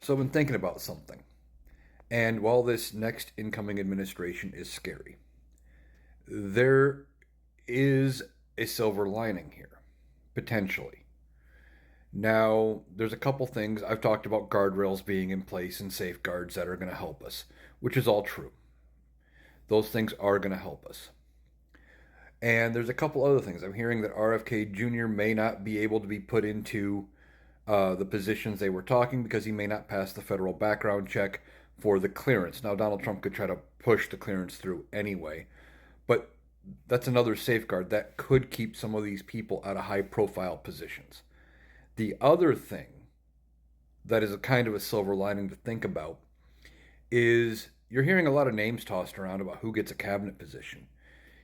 So I've been thinking about something. And while this next incoming administration is scary, there is a silver lining here, potentially. Now, there's a couple things. I've talked about guardrails being in place and safeguards that are going to help us, which is all true. Those things are going to help us. And there's a couple other things. I'm hearing that RFK Jr. may not be able to be put into the positions they were talking because he may not pass the federal background check for the clearance. Now, Donald Trump could try to push the clearance through anyway, but that's another safeguard that could keep some of these people out of high profile positions. The other thing that is a kind of a silver lining to think about is you're hearing a lot of names tossed around about who gets a cabinet position.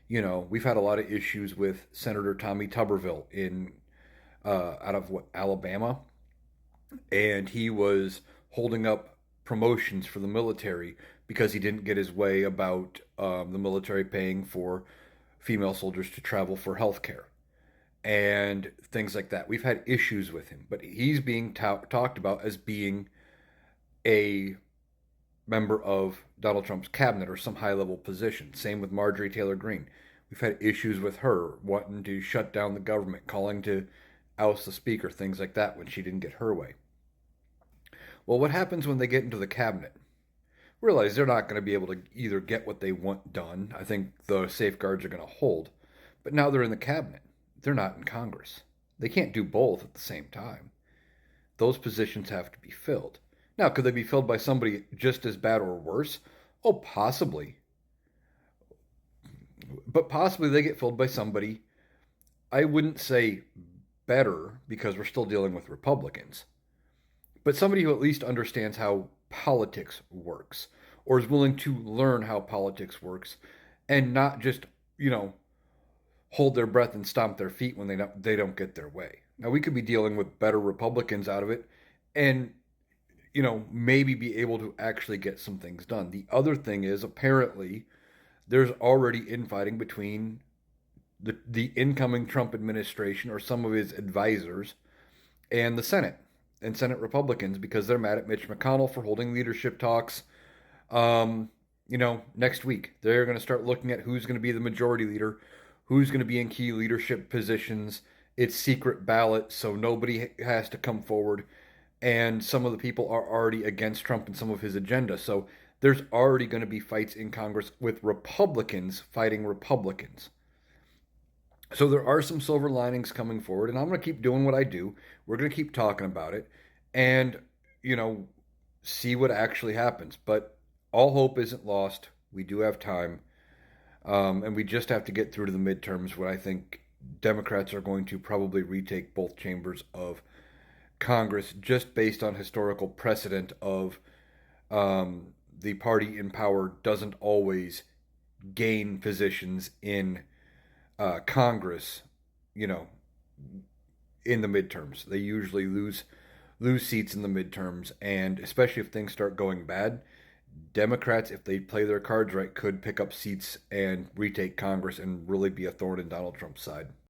We've had a lot of issues with Senator Tommy Tuberville in out of Alabama, and he was holding up promotions for the military because he didn't get his way about the military paying for female soldiers to travel for health care and things like that. We've had issues with him, but he's being talked about as being a member of Donald Trump's cabinet or some high level position. Same with Marjorie Taylor Greene. We've had issues with her wanting to shut down the government, calling to oust the speaker, things like that when she didn't get her way. Well, what happens when they get into the cabinet? Realize they're not going to be able to either get what they want done. I think the safeguards are going to hold. But now they're in the cabinet. They're not in Congress. They can't do both at the same time. Those positions have to be filled. Now, could they be filled by somebody just as bad or worse? Oh, possibly. But possibly they get filled by somebody, I wouldn't say better because we're still dealing with Republicans, but somebody who at least understands how politics works or is willing to learn how politics works and not just, you know, hold their breath and stomp their feet when they don't get their way. Now we could be dealing with better Republicans out of it and maybe be able to actually get some things done. The other thing is apparently there's already infighting between the incoming Trump administration or some of his advisors and the Senate and Senate Republicans because they're mad at Mitch McConnell for holding leadership talks. Next week they're going to start looking at who's going to be the majority leader, who's going to be in key leadership positions. It's secret ballot, so nobody has to come forward. And some of the people are already against Trump and some of his agenda. So there's already going to be fights in Congress with Republicans fighting Republicans. So there are some silver linings coming forward, and I'm going to keep doing what I do. We're going to keep talking about it and, you know, see what actually happens. But all hope isn't lost. We do have time. And we just have to get through to the midterms where I think Democrats are going to probably retake both chambers of Congress just based on historical precedent of the party in power doesn't always gain positions in Congress, you know, in the midterms. They usually lose seats in the midterms, and especially if things start going bad, Democrats, if they play their cards right, could pick up seats and retake Congress and really be a thorn in Donald Trump's side.